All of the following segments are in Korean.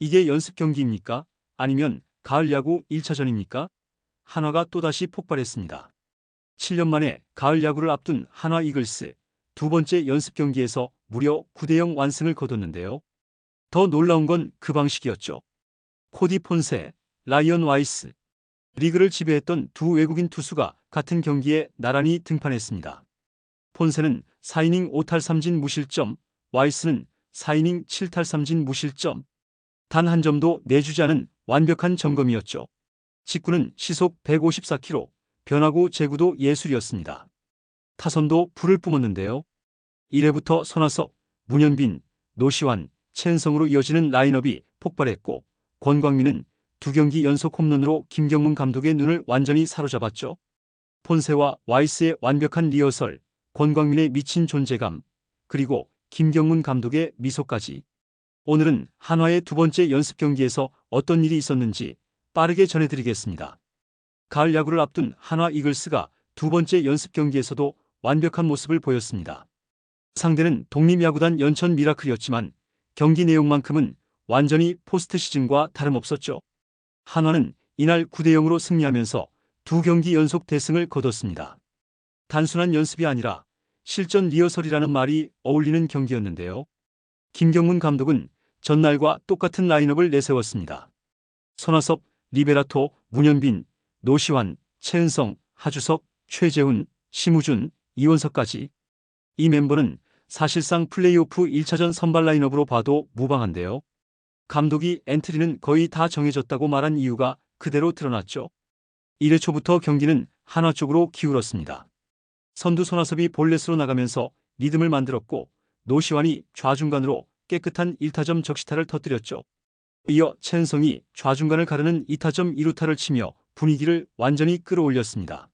이게 연습 경기입니까? 아니면 가을 야구 1차전입니까? 한화가 또다시 폭발했습니다. 7년 만에 가을 야구를 앞둔 한화 이글스 두 번째 연습 경기에서 무려 9대0 완승을 거뒀는데요. 더 놀라운 건 그 방식이었죠. 코디 폰세, 라이언 와이스. 리그를 지배했던 두 외국인 투수가 같은 경기에 나란히 등판했습니다. 폰세는 4이닝 5탈 3진 무실점, 와이스는 4이닝 7탈 3진 무실점. 단 한 점도 내주지 않은 완벽한 점검이었죠. 직구는 시속 154km, 변화구 제구도 예술이었습니다. 타선도 불을 뿜었는데요. 1회부터 손아섭, 문현빈, 노시환, 최은성으로 이어지는 라인업이 폭발했고 권광민은 두 경기 연속 홈런으로 김경문 감독의 눈을 완전히 사로잡았죠. 폰세와 와이스의 완벽한 리허설, 권광민의 미친 존재감, 그리고 김경문 감독의 미소까지. 오늘은 한화의 두 번째 연습 경기에서 어떤 일이 있었는지 빠르게 전해드리겠습니다. 가을 야구를 앞둔 한화 이글스가 두 번째 연습 경기에서도 완벽한 모습을 보였습니다. 상대는 독립야구단 연천 미라클이었지만 경기 내용만큼은 완전히 포스트 시즌과 다름없었죠. 한화는 이날 9대0으로 승리하면서 두 경기 연속 대승을 거뒀습니다. 단순한 연습이 아니라 실전 리허설이라는 말이 어울리는 경기였는데요. 김경문 감독은 전날과 똑같은 라인업을 내세웠습니다. 손아섭, 리베라토, 문현빈, 노시환, 최은성, 하주석, 최재훈, 심우준, 이원석까지. 이 멤버는 사실상 플레이오프 1차전 선발 라인업으로 봐도 무방한데요. 감독이 엔트리는 거의 다 정해졌다고 말한 이유가 그대로 드러났죠. 1회 초부터 경기는 한화 쪽으로 기울었습니다. 선두 손아섭이 볼넷으로 나가면서 리듬을 만들었고 노시환이 좌중간으로 깨끗한 1타점 적시타를 터뜨렸죠. 이어 최은성이 좌중간을 가르는 2타점 2루타를 치며 분위기를 완전히 끌어올렸습니다.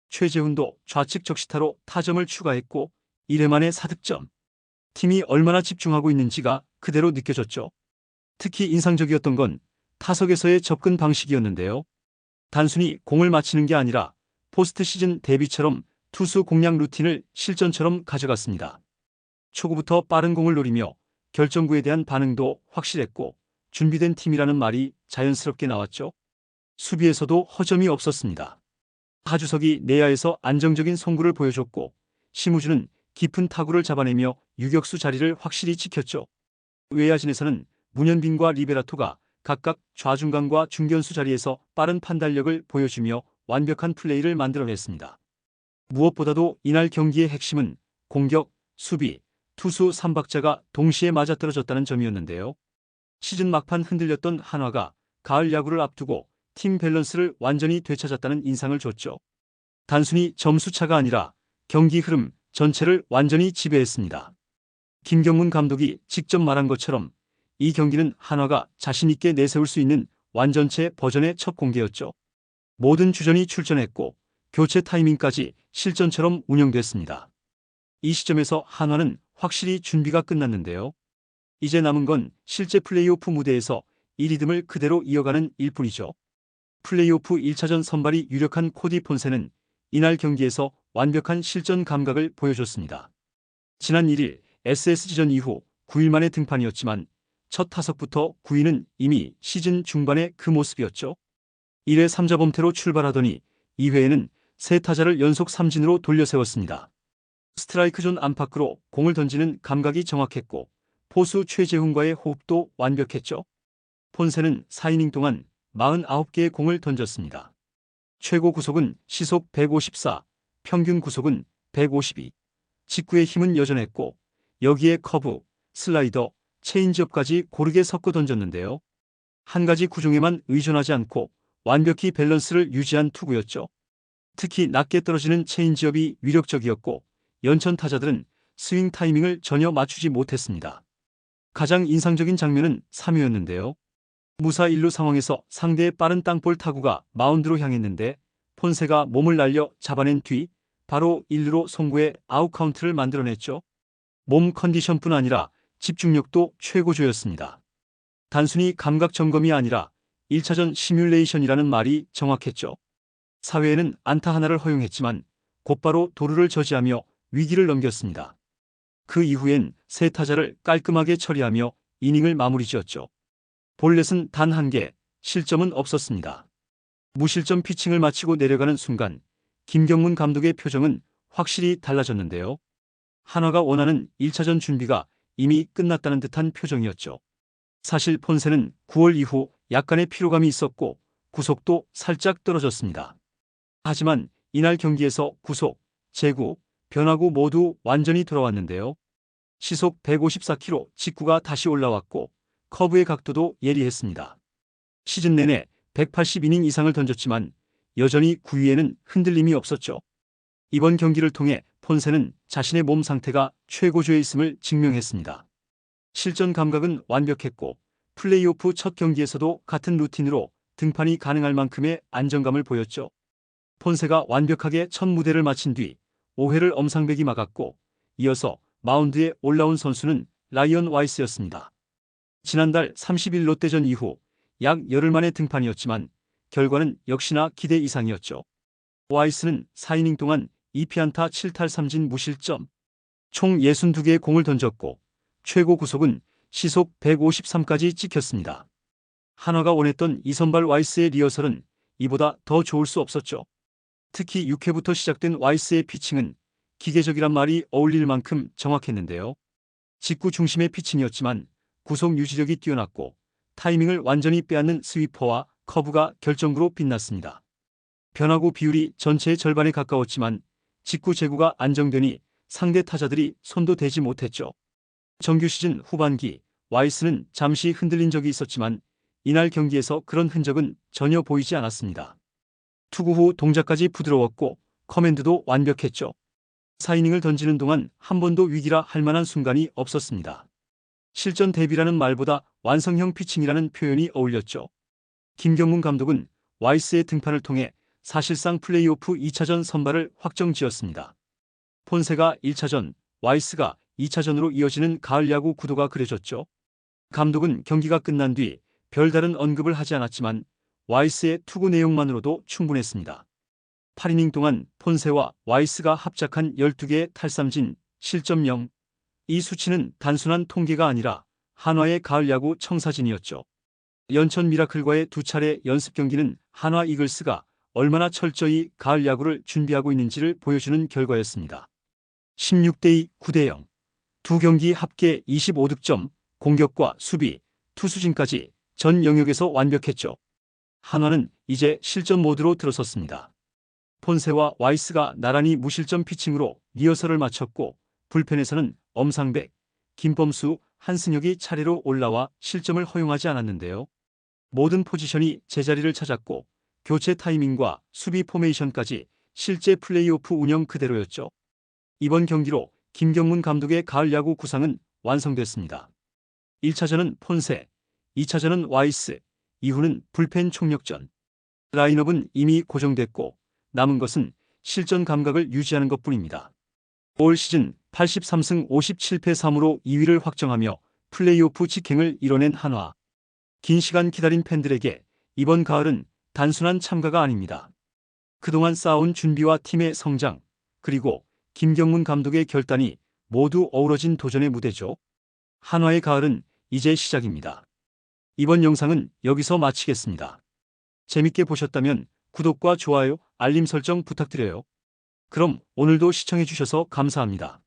최재훈도 좌측 적시타로 타점을 추가했고 1회 만에 4득점. 팀이 얼마나 집중하고 있는지가 그대로 느껴졌죠. 특히 인상적이었던 건 타석에서의 접근 방식이었는데요. 단순히 공을 맞히는 게 아니라 포스트 시즌 데뷔처럼 투수 공략 루틴을 실전처럼 가져갔습니다. 초구부터 빠른 공을 노리며 결정구에 대한 반응도 확실했고 준비된 팀이라는 말이 자연스럽게 나왔죠. 수비에서도 허점이 없었습니다. 하주석이 내야에서 안정적인 송구를 보여줬고 심우준은 깊은 타구를 잡아내며 유격수 자리를 확실히 지켰죠. 외야진에서는 문현빈과 리베라토가 각각 좌중간과 중견수 자리에서 빠른 판단력을 보여주며 완벽한 플레이를 만들어냈습니다. 무엇보다도 이날 경기의 핵심은 공격, 수비, 투수 3박자가 동시에 맞아떨어졌다는 점이었는데요. 시즌 막판 흔들렸던 한화가 가을 야구를 앞두고 팀 밸런스를 완전히 되찾았다는 인상을 줬죠. 단순히 점수차가 아니라 경기 흐름 전체를 완전히 지배했습니다. 김경문 감독이 직접 말한 것처럼 이 경기는 한화가 자신있게 내세울 수 있는 완전체 버전의 첫 공개였죠. 모든 주전이 출전했고 교체 타이밍까지 실전처럼 운영됐습니다. 이 시점에서 한화는 확실히 준비가 끝났는데요. 이제 남은 건 실제 플레이오프 무대에서 이 리듬을 그대로 이어가는 일뿐이죠. 플레이오프 1차전 선발이 유력한 코디 폰세는 이날 경기에서 완벽한 실전 감각을 보여줬습니다. 지난 1일 SSG전 이후 9일 만의 등판이었지만 첫 타석부터 9위는 이미 시즌 중반의 그 모습이었죠. 1회 3자범퇴로 출발하더니 2회에는 세 타자를 연속 삼진으로 돌려세웠습니다. 스트라이크 존 안팎으로 공을 던지는 감각이 정확했고 포수 최재훈과의 호흡도 완벽했죠. 폰세는 4이닝 동안 49개의 공을 던졌습니다. 최고 구속은 시속 154, 평균 구속은 152. 직구의 힘은 여전했고 여기에 커브, 슬라이더, 체인지업까지 고르게 섞어 던졌는데요. 한 가지 구종에만 의존하지 않고 완벽히 밸런스를 유지한 투구였죠. 특히 낮게 떨어지는 체인지업이 위력적이었고 연천 타자들은 스윙 타이밍을 전혀 맞추지 못했습니다. 가장 인상적인 장면은 3회였는데요. 무사 1루 상황에서 상대의 빠른 땅볼 타구가 마운드로 향했는데 폰세가 몸을 날려 잡아낸 뒤 바로 1루로 송구해 아웃카운트를 만들어냈죠. 몸 컨디션뿐 아니라 집중력도 최고조였습니다. 단순히 감각 점검이 아니라 1차전 시뮬레이션이라는 말이 정확했죠. 4회에는 안타 하나를 허용했지만 곧바로 도루를 저지하며 위기를 넘겼습니다. 그 이후엔 세 타자를 깔끔하게 처리하며 이닝을 마무리 지었죠. 볼넷은 단 1개, 실점은 없었습니다. 무실점 피칭을 마치고 내려가는 순간 김경문 감독의 표정은 확실히 달라졌는데요. 한화가 원하는 1차전 준비가 이미 끝났다는 듯한 표정이었죠. 사실 폰세는 9월 이후 약간의 피로감이 있었고 구속도 살짝 떨어졌습니다. 하지만 이날 경기에서 구속, 제구, 변화구 모두 완전히 돌아왔는데요. 시속 154km 직구가 다시 올라왔고 커브의 각도도 예리했습니다. 시즌 내내 180이닝 이상을 던졌지만 여전히 구위에는 흔들림이 없었죠. 이번 경기를 통해 폰세는 자신의 몸 상태가 최고조에 있음을 증명했습니다. 실전 감각은 완벽했고 플레이오프 첫 경기에서도 같은 루틴으로 등판이 가능할 만큼의 안정감을 보였죠. 폰세가 완벽하게 첫 무대를 마친 뒤 5회를 엄상백이 막았고 이어서 마운드에 올라온 선수는 라이언 와이스였습니다. 지난달 30일 롯데전 이후 약 열흘 만의 등판이었지만 결과는 역시나 기대 이상이었죠. 와이스는 4이닝 동안 2피안타 7탈 3진 무실점, 총 62개의 공을 던졌고 최고 구속은 시속 153까지 찍혔습니다. 한화가 원했던 이 선발 와이스의 리허설은 이보다 더 좋을 수 없었죠. 특히 6회부터 시작된 와이스의 피칭은 기계적이란 말이 어울릴 만큼 정확했는데요. 직구 중심의 피칭이었지만 구속 유지력이 뛰어났고 타이밍을 완전히 빼앗는 스위퍼와 커브가 결정구로 빛났습니다. 변화구 비율이 전체의 절반에 가까웠지만 직구 제구가 안정되니 상대 타자들이 손도 대지 못했죠. 정규 시즌 후반기 와이스는 잠시 흔들린 적이 있었지만 이날 경기에서 그런 흔적은 전혀 보이지 않았습니다. 투구 후 동작까지 부드러웠고 커맨드도 완벽했죠. 4이닝을 던지는 동안 한 번도 위기라 할 만한 순간이 없었습니다. 실전 대비라는 말보다 완성형 피칭이라는 표현이 어울렸죠. 김경문 감독은 와이스의 등판을 통해 사실상 플레이오프 2차전 선발을 확정지었습니다. 폰세가 1차전, 와이스가 2차전으로 이어지는 가을 야구 구도가 그려졌죠. 감독은 경기가 끝난 뒤 별다른 언급을 하지 않았지만 와이스의 투구 내용만으로도 충분했습니다. 8이닝 동안 폰세와 와이스가 합작한 12개의 탈삼진, 실점 0. 이 수치는 단순한 통계가 아니라 한화의 가을 야구 청사진이었죠. 연천 미라클과의 2차례 연습 경기는 한화 이글스가 얼마나 철저히 가을 야구를 준비하고 있는지를 보여주는 결과였습니다. 16대2, 9대0. 두 경기 합계 25득점, 공격과 수비, 투수진까지 전 영역에서 완벽했죠. 한화는 이제 실전 모드로 들어섰습니다. 폰세와 와이스가 나란히 무실점 피칭으로 리허설을 마쳤고 불펜에서는 엄상백, 김범수, 한승혁이 차례로 올라와 실점을 허용하지 않았는데요. 모든 포지션이 제자리를 찾았고 교체 타이밍과 수비 포메이션까지 실제 플레이오프 운영 그대로였죠. 이번 경기로 김경문 감독의 가을 야구 구상은 완성됐습니다. 1차전은 폰세, 2차전은 와이스, 이후는 불펜 총력전. 라인업은 이미 고정됐고 남은 것은 실전 감각을 유지하는 것뿐입니다. 올 시즌 83승 57패 3으로 2위를 확정하며 플레이오프 직행을 이뤄낸 한화. 긴 시간 기다린 팬들에게 이번 가을은 단순한 참가가 아닙니다. 그동안 쌓아온 준비와 팀의 성장, 그리고 김경문 감독의 결단이 모두 어우러진 도전의 무대죠. 한화의 가을은 이제 시작입니다. 이번 영상은 여기서 마치겠습니다. 재밌게 보셨다면 구독과 좋아요, 알림 설정 부탁드려요. 그럼 오늘도 시청해주셔서 감사합니다.